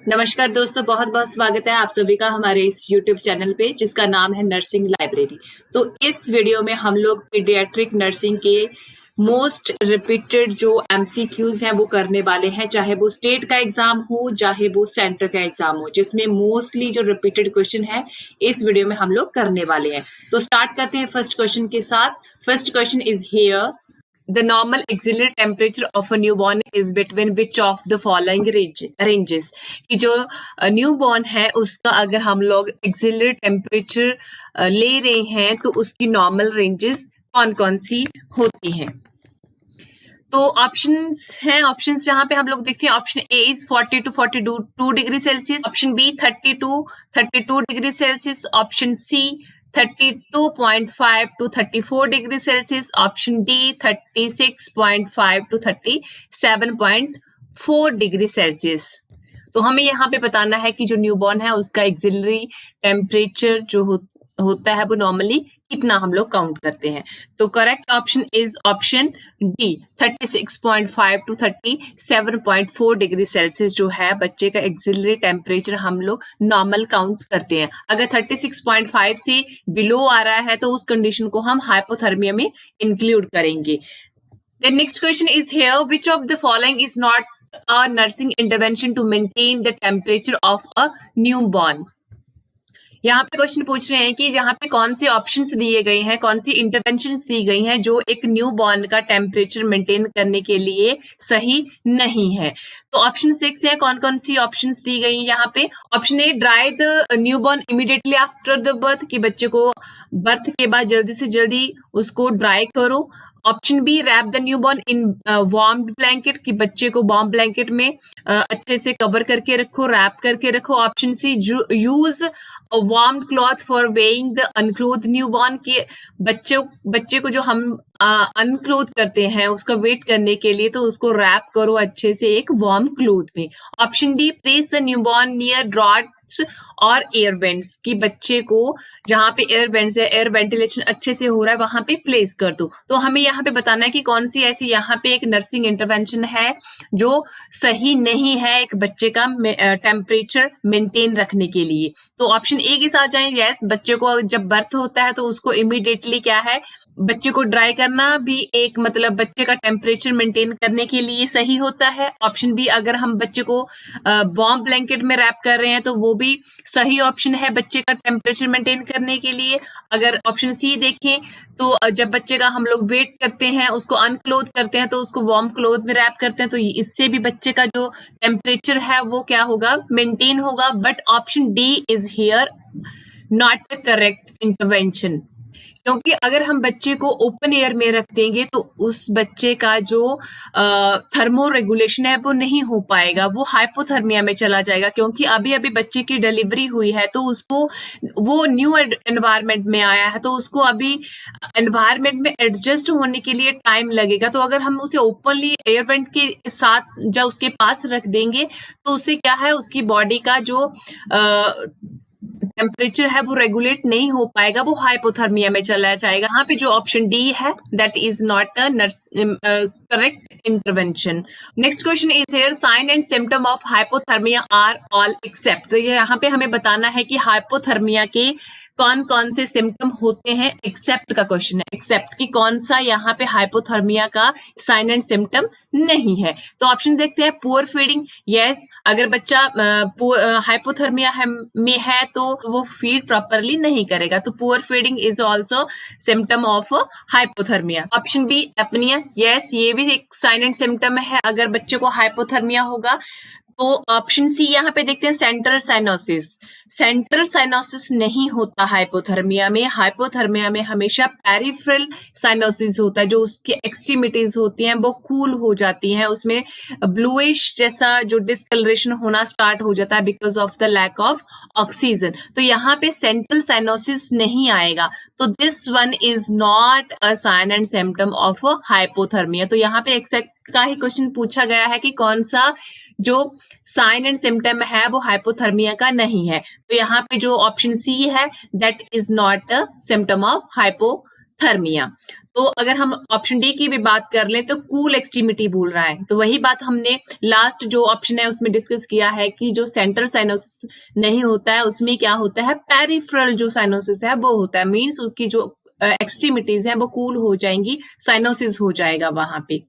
नमस्कार दोस्तों, बहुत बहुत स्वागत है आप सभी का हमारे इस YouTube चैनल पे जिसका नाम है नर्सिंग लाइब्रेरी। तो इस वीडियो में हम लोग पीडियाट्रिक नर्सिंग के मोस्ट रिपीटेड जो MCQs हैं वो करने वाले हैं, चाहे वो स्टेट का एग्जाम हो चाहे वो सेंटर का एग्जाम हो, जिसमें मोस्टली जो रिपीटेड क्वेश्चन है इस वीडियो में हम लोग करने वाले हैं। तो स्टार्ट करते हैं फर्स्ट क्वेश्चन के साथ। First question is here, the normal axillary temperature of a newborn is between which of the following ranges? कि जो न्यूबॉर्न है उसका अगर हम लोग एक्सिलरी टेम्परेचर ले रहे हैं तो उसकी नॉर्मल रेंजेस कौन कौन सी होती हैं? तो ऑप्शंस हैं, ऑप्शंस जहां पे हम लोग देखते हैं option A is 40 to 42 degree Celsius, option B 30 to 32 degree Celsius, option C 32.5 to 34 degree Celsius, option D 36.5 to 37.4 degree Celsius. तो हमें यहाँ पे बताना है कि जो न्यूबॉर्न है उसका एक्सिलरी टेम्परेचर जो होता है वो नॉर्मली कितना हम लोग काउंट करते हैं। तो correct option is option D, 36.5 to 37.4 degree Celsius जो है बच्चे का एक्सिलरी टेम्परेचर हम लोग नॉर्मल काउंट करते हैं। अगर 36.5 से बिलो आ रहा है तो उस कंडीशन को हम हाइपोथर्मिया में इंक्लूड करेंगे। The next question is here, which of the following is not a nursing intervention to maintain the temperature of a newborn? यहाँ पे क्वेश्चन पूछ रहे हैं कि यहाँ पे कौन से ऑप्शंस दिए गए हैं, कौन सी इंटरवेंशंस दी गई हैं जो एक न्यू बॉर्न का टेम्परेचर मेंटेन करने के लिए सही नहीं है। तो ऑप्शन 6 है, कौन कौन सी ऑप्शंस दी गई हैं यहाँ पे? Option A, dry the new born immediately after the birth, कि बच्चे को बर्थ के बाद जल्दी से जल्दी उसको ड्राई करो। Option B, wrap the newborn in warmed blanket, कि बच्चे को वार्म ब्लैंकेट में अच्छे से कवर करके रखो, रैप करके रखो। Option C, use a warm cloth for weighing the unclothed newborn, कि बच्चे को जो हम अनक्लोथ करते हैं उसका वेट करने के लिए तो उसको रैप करो अच्छे से एक वार्म क्लोथ में। Option D, place the newborn near droughts और एयर वेंट्स, कि बच्चे को जहां पे एयर वेंट्स है, एयर वेंटिलेशन अच्छे से हो रहा है वहां पे प्लेस कर दो। तो हमें यहाँ पे बताना है कि कौन सी ऐसी यहाँ पे एक नर्सिंग इंटरवेंशन है जो सही नहीं है एक बच्चे का टेम्परेचर मेंटेन रखने के लिए। तो ऑप्शन ए के साथ जाएं, यस, बच्चे को जब बर्थ होता है तो उसको इमीडिएटली क्या है, बच्चे को ड्राई करना भी एक मतलब बच्चे का टेम्परेचर मेंटेन करने के लिए सही होता है। ऑप्शन बी, अगर हम बच्चे को वार्म ब्लैंकेट में रैप कर रहे हैं तो वो भी सही ऑप्शन है बच्चे का टेम्परेचर मेंटेन करने के लिए। अगर ऑप्शन सी देखें तो जब बच्चे का हम लोग वेट करते हैं, उसको अनक्लोथ करते हैं तो उसको वार्म क्लोथ में रैप करते हैं, तो इससे भी बच्चे का जो टेम्परेचर है वो क्या होगा, मेंटेन होगा। But option D is here not the correct intervention, क्योंकि अगर हम बच्चे को ओपन एयर में रख देंगे तो उस बच्चे का जो थर्मो रेगुलेशन है वो नहीं हो पाएगा, वो हाइपोथर्मिया में चला जाएगा। क्योंकि अभी अभी बच्चे की डिलीवरी हुई है तो उसको वो न्यू एनवायरनमेंट में आया है तो उसको अभी एनवायरनमेंट में एडजस्ट होने के लिए टाइम लगेगा। तो अगर हम उसे ओपनली एयर वेंट के साथ जब उसके पास रख देंगे तो उससे क्या है, उसकी बॉडी का जो टेम्परेचर है वो रेगुलेट नहीं हो पाएगा, वो हाइपोथर्मिया में चला जाएगा। यहाँ पे जो ऑप्शन डी है that is not a correct intervention. Next question is here, sign and symptom of hypothermia are all except. तो यहाँ पे हमें बताना है कि हाइपोथर्मिया के कौन कौन से सिम्टम होते हैं। एक्सेप्ट का क्वेश्चन है, एक्सेप्ट कि कौन सा यहाँ पे हाइपोथर्मिया का साइन एंड सिम्टम नहीं है। तो ऑप्शन देखते हैं, पुअर फीडिंग, यस, अगर बच्चा हाइपोथर्मिया में है तो वो फीड प्रॉपरली नहीं करेगा, तो poor feeding is also symptom of hypothermia. Option B, apnoea, yes, ये भी एक साइन एंड सिम्टम है अगर बच्चे को हाइपोथर्मिया होगा। तो ऑप्शन सी यहाँ पे देखते हैं, सेंट्रल साइनोसिस। सेंट्रल साइनोसिस नहीं होता हाइपोथर्मिया में, हाइपोथर्मिया में हमेशा पेरिफेरल साइनोसिस होता है, जो उसकी एक्सट्रीमिटीज होती हैं वो कूल हो जाती हैं, उसमें ब्लूइश जैसा जो डिस्कलरेशन होना स्टार्ट हो जाता है because of the lack of oxygen. तो यहाँ पे सेंट्रल साइनोसिस नहीं आएगा, तो this one is not a sign and symptom of hypothermia. तो यहाँ पे एक्सेप्ट का ही क्वेश्चन पूछा गया है कि कौन सा जो साइन एंड सिम्टम है वो हाइपोथर्मिया का नहीं है। तो यहाँ पे जो ऑप्शन सी है that is not a symptom of hypothermia. तो अगर हम ऑप्शन डी की भी बात कर लें तो कूल एक्सट्रीमिटी बोल रहा है, तो वही बात हमने लास्ट जो ऑप्शन है उसमें डिस्कस किया है कि जो सेंट्रल साइनोसिस नहीं होता है उसमें क्या होता है, पेरिफेरल जो साइनोसिस है वो होता है, मीन्स उसकी जो एक्सट्रीमिटीज है वो कूल हो जाएंगी, साइनोसिस हो जाएगा वहां पे।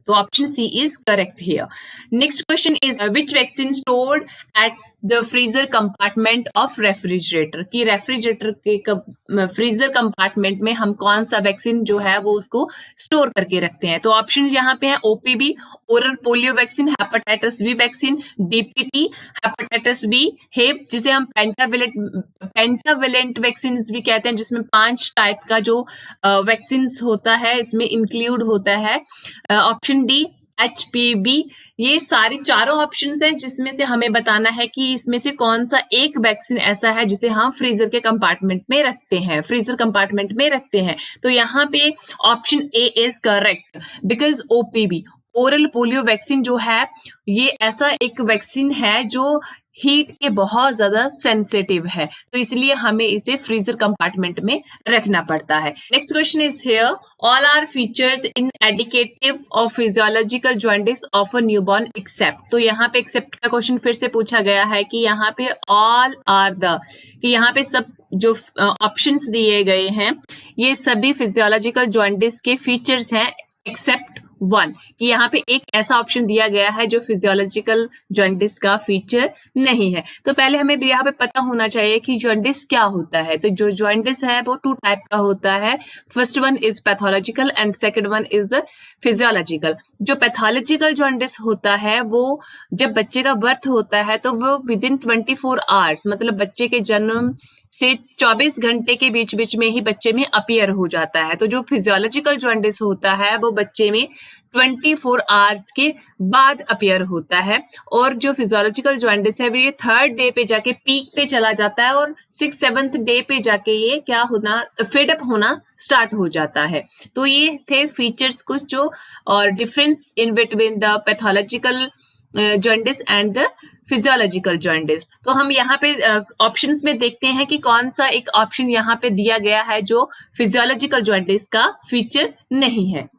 तो option C is correct here. Next question is which vaccine stored at the freezer compartment of refrigerator, कि रेफ्रिजरेटर के फ्रीजर कंपार्टमेंट में हम कौन सा वैक्सीन जो है वो उसको स्टोर करके रखते हैं। तो ऑप्शन यहाँ पे है OPV, oral polio vaccine, hepatitis B vaccine, DPT, hepatitis B, hep जिसे हम पेंटावेलेंट वैक्सीन भी कहते हैं, जिसमें 5 टाइप का जो वैक्सीन होता है इसमें इंक्लूड होता है। Option D HPV। ये सारे चारों ऑप्शंस हैं जिसमें से हमें बताना है कि इसमें से कौन सा एक वैक्सीन ऐसा है जिसे हम फ्रीजर के कंपार्टमेंट में रखते हैं, फ्रीजर कंपार्टमेंट में रखते हैं। तो यहाँ पे option A is correct, because OPV oral polio vaccine जो है ये ऐसा एक वैक्सीन है जो हीट के बहुत ज्यादा सेंसिटिव है, तो इसलिए हमें इसे फ्रीजर कंपार्टमेंट में रखना पड़ता है। Next question is here, all are features in indicative of physiological jaundice of a newborn except. तो यहाँ पे एक्सेप्ट का क्वेश्चन फिर से पूछा गया है कि यहाँ पे ऑल आर द, कि यहाँ पे सब जो ऑप्शंस दिए गए हैं ये सभी फिजियोलॉजिकल जॉन्डिस के फीचर्स हैं एक्सेप्ट 1, कि यहाँ पे एक ऐसा ऑप्शन दिया गया है जो फिजियोलॉजिकल जॉन्डिस का फीचर नहीं है। तो पहले हमें यहाँ पे पता होना चाहिए कि जॉन्डिस क्या होता है। तो जो जॉन्डिस है वो 2 टाइप का होता है, first one is pathological and second one is the physiological. जो पैथोलॉजिकल जॉन्डिस होता है वो जब बच्चे का बर्थ होता है तो वो विद इन 24 आवर्स, मतलब बच्चे के जन्म से 24 घंटे के बीच बीच में ही बच्चे में अपीयर हो जाता है। तो जो फिजियोलॉजिकल जॉन्डिस होता है वो बच्चे में 24 आवर्स के बाद अपीयर होता है, और जो फिजियोलॉजिकल जॉन्डिस है ये 3rd डे पे जाके पीक पे चला जाता है और 6th-7th डे पे जाके ये क्या होना, फेड अप होना स्टार्ट हो जाता है। तो ये थे फीचर्स कुछ जो और difference in between the pathological jaundice and the physiological jaundice. तो हम यहाँ पे ऑप्शंस में देखते हैं कि कौन सा एक ऑप्शन यहाँ पे दिया गया है जो फिजियोलॉजिकल जॉन्डिस का फीचर नहीं है।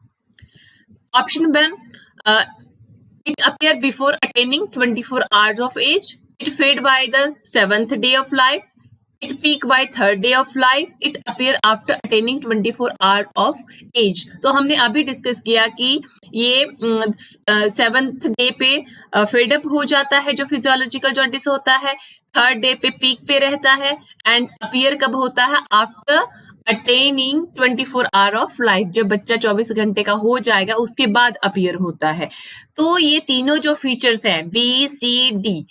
Option 1, it appear before attaining 24 hours of age, it fade by the 7th day of life, it peak by 3rd day of life, it appear after attaining 24 hour of age। तो हमने अभी discuss किया कि ये 7th day पे fed up हो जाता है जो फिजियोलॉजिकल जॉन्डिस होता है, 3rd डे पे पीक पे रहता है, एंड अपीयर कब होता है, after attaining 24 hour of life, जब बच्चा 24 घंटे का हो जाएगा उसके बाद अपीयर होता है। तो ये तीनों जो फीचर्स हैं BCD,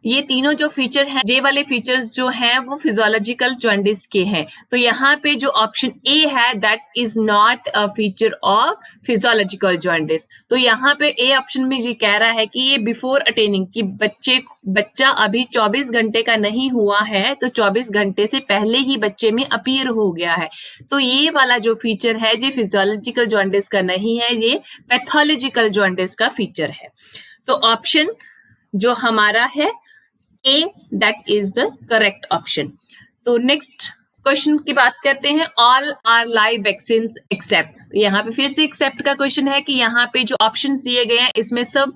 ये तीनों जो फीचर हैं, जे वाले फीचर्स जो हैं वो फिजियोलॉजिकल जॉन्डिस के हैं। तो यहाँ पे जो ऑप्शन ए है that is not a feature of physiological jaundice. तो यहाँ पे ए ऑप्शन में ये कह रहा है कि ये बिफोर अटेनिंग, कि बच्चा अभी 24 घंटे का नहीं हुआ है तो 24 घंटे से पहले ही बच्चे में अपीयर हो गया है। तो ये वाला जो फीचर है ये फिजियोलॉजिकल जॉन्डिस का नहीं है, ये पैथोलॉजिकल जॉन्डिस का फीचर है। तो ऑप्शन जो हमारा है A that is the correct option. तो नेक्स्ट क्वेश्चन की बात करते हैं, all are live vaccine except. यहाँ पे फिर से एक्सेप्ट का क्वेश्चन है कि यहाँ पे जो ऑप्शंस दिए गए हैं इसमें सब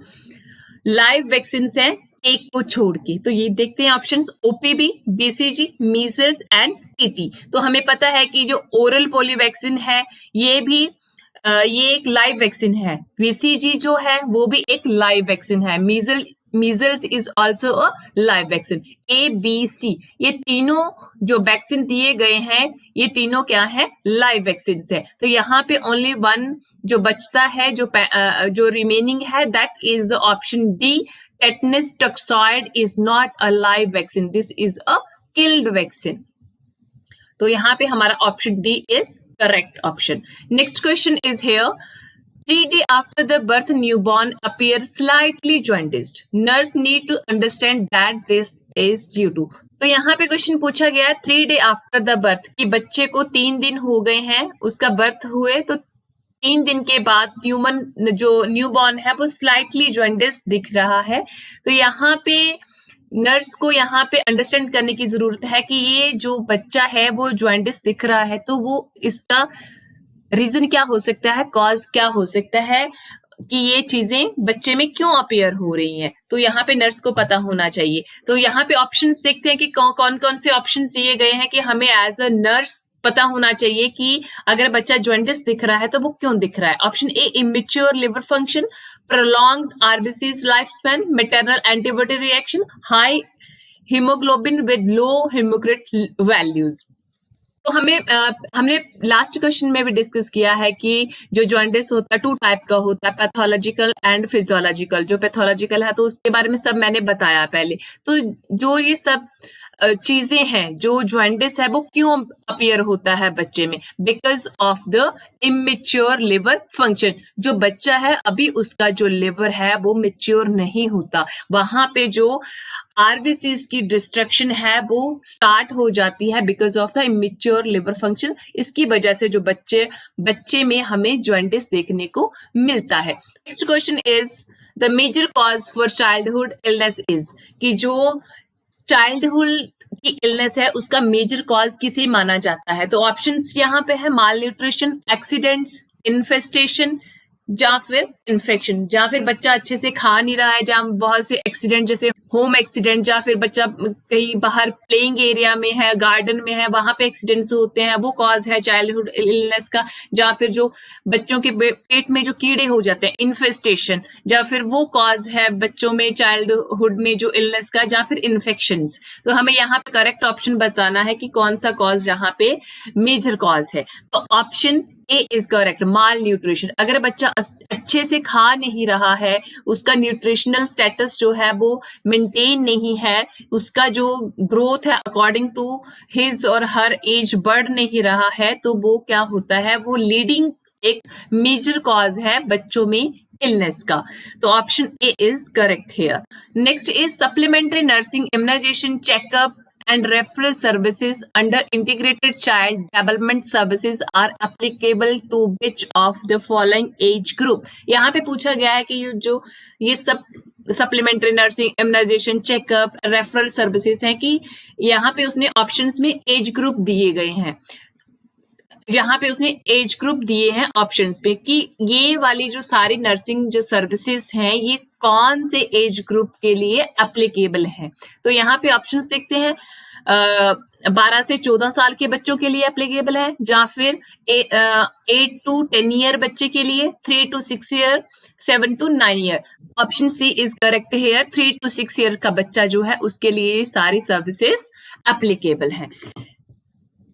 लाइव वैक्सीन हैं एक को छोड़ के। तो ये देखते हैं options, OPV, BCG, measles and TT। तो हमें पता है कि जो ओरल पोलियो वैक्सीन है ये भी ये एक लाइव वैक्सीन है, BCG जो है वो भी एक लाइव वैक्सीन है, measles is also a live vaccine. ABC ये तीनों जो वैक्सीन दिए गए हैं ये तीनों क्या है, लाइव वैक्सीन है। तो यहाँ पे ओनली वन जो बचता है जो रिमेनिंग है that is option D, tetanus toxoid is not a live vaccine, this is a killed vaccine. तो यहाँ पे हमारा option D is correct option. Next question is here, 3 days after the birth, newborn appear slightly jaundiced. Nurse need to understand that this is due to। तो यहाँ पे question पूछा गया है 3 days after the birth, कि बच्चे को 3 दिन हो गए हैं उसका बर्थ हुए, तो 3 दिन के बाद जो न्यूबॉर्न है वो स्लाइटली जॉन्डिस दिख रहा है। तो यहाँ पे नर्स को यहाँ पे अंडरस्टैंड करने की जरूरत है कि ये जो बच्चा है वो जॉइंटिस दिख रहा है, तो वो इसका रीजन क्या हो सकता है, कॉज क्या हो सकता है कि ये चीजें बच्चे में क्यों अपीयर हो रही हैं, तो यहाँ पे नर्स को पता होना चाहिए। तो यहाँ पे ऑप्शंस देखते हैं कि कौन कौन से ऑप्शंस दिए गए हैं कि हमें एज अ नर्स पता होना चाहिए कि अगर बच्चा जॉइंटिस दिख रहा है तो वो क्यों दिख रहा है। Option A, immature liver function, prolonged RBCs life span, maternal antibody reaction, high haemoglobin with low haematocrit values. तो हमने लास्ट क्वेश्चन में भी डिस्कस किया है कि जो जॉइंटिस होता है 2 टाइप का होता है, पैथोलॉजिकल एंड फिजियोलॉजिकल। जो पैथोलॉजिकल है तो उसके बारे में सब मैंने बताया पहले। तो जो ये सब चीजें हैं, जो जॉइंटिस है वो क्यों अपीयर होता है बच्चे में, because of the immature liver function. जो बच्चा है अभी उसका जो लिवर है वो मेच्योर नहीं होता, वहां पे जो आरबीसीज की डिस्ट्रक्शन है वो स्टार्ट हो जाती है because of the immature liver function. इसकी वजह से जो बच्चे में हमें जॉइंटिस देखने को मिलता है। Next question is the major cause for childhood illness is, कि जो चाइल्डहुड की इलनेस है उसका मेजर कॉज किसे माना जाता है। तो ऑप्शंस यहाँ पे है माल न्यूट्रिशन, एक्सीडेंट्स, इन्फेस्टेशन, या फिर इन्फेक्शन। या फिर बच्चा अच्छे से खा नहीं रहा है, जहाँ बहुत से एक्सीडेंट जैसे होम एक्सीडेंट, या फिर बच्चा कहीं बाहर प्लेइंग एरिया में है, गार्डन में है, वहां पे एक्सीडेंट्स होते हैं, वो कॉज है चाइल्डहुड इलनेस का। या फिर जो बच्चों के पेट में जो कीड़े हो जाते हैं, इन्फेस्टेशन, या फिर वो कॉज है बच्चों में चाइल्डहुड में जो इलनेस का, या फिर इन्फेक्शंस। तो हमें यहाँ पे करेक्ट ऑप्शन बताना है कि कौन सा कॉज यहाँ पे मेजर कॉज है। तो option A is correct, mall nutrition. अगर बच्चा अच्छे से खा नहीं रहा है, उसका न्यूट्रिशनल स्टेटस जो है वो मेंटेन नहीं है, उसका जो ग्रोथ है अकॉर्डिंग टू हिज और हर एज बढ़ नहीं रहा है, तो वो क्या होता है, वो लीडिंग एक मेजर कॉज है बच्चों में इलनेस का। तो option A is correct here. Next is supplementary nursing immunization checkup and referral services under integrated child development services are applicable to which of the following age group। यहाँ पे पूछा गया है कि ये सब supplementary nursing, immunization, checkup, referral services हैं कि यहाँ पे उसने ऑप्शंस में एज ग्रुप दिए गए हैं। यहाँ पे उसने एज ग्रुप दिए हैं ऑप्शंस पे कि ये वाली जो सारी नर्सिंग जो सर्विसेज हैं ये कौन से एज ग्रुप के लिए एप्लीकेबल हैं। तो यहाँ पे ऑप्शंस देखते हैं, 12 से 14 साल के बच्चों के लिए एप्लीकेबल है, या फिर 8 to 10 ईयर बच्चे के लिए, 3 to 6 year, 7 to 9 year. Option C is correct here, 3 to 6 year का बच्चा जो है उसके लिए सारी सर्विसेज एप्लीकेबल है।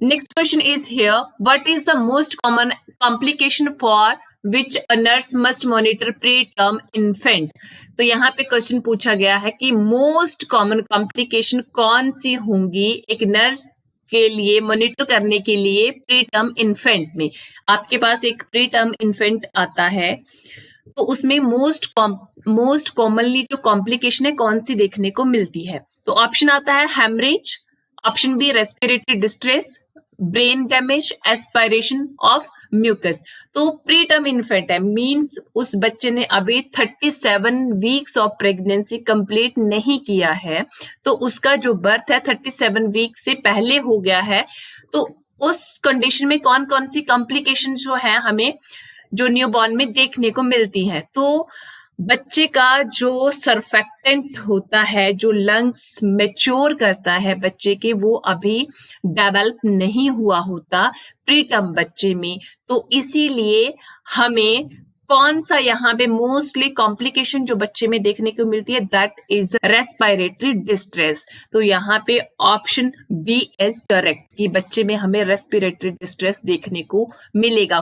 Next question is here, what is the most common complication for which a nurse must monitor preterm infant। तो यहाँ पे क्वेश्चन पूछा गया है कि मोस्ट कॉमन कॉम्प्लिकेशन कौन सी होंगी एक नर्स के लिए मॉनिटर करने के लिए प्रीटर्म इन्फेंट में। आपके पास एक प्रीटर्म इन्फेंट आता है तो उसमें मोस्ट कॉमनली जो कॉम्प्लिकेशन है कौन सी देखने को मिलती है। तो ऑप्शन आता है haemorrhage, option B respiratory distress, brain damage, aspiration of mucus. तो प्रीटर्म इन्फेंट है, मींस उस बच्चे ने अभी 37 वीक्स ऑफ प्रेगनेंसी कंप्लीट नहीं किया है, तो उसका जो बर्थ है 37 वीक से पहले हो गया है। तो उस कंडीशन में कौन कौन सी कॉम्प्लिकेशन जो है हमें जो न्यूबॉर्न में देखने को मिलती है। तो बच्चे का जो सरफेक्टेंट होता है, जो लंग्स मैच्योर करता है बच्चे के, वो अभी डेवलप नहीं हुआ होता प्रीटर्म बच्चे में। तो इसीलिए हमें कौन सा यहाँ पे मोस्टली कॉम्प्लिकेशन जो बच्चे में देखने को मिलती है, दैट इज रेस्पिरेटरी डिस्ट्रेस। तो यहाँ पे ऑप्शन बी इज करेक्ट कि बच्चे में हमें रेस्पिरेटरी डिस्ट्रेस देखने को मिलेगा।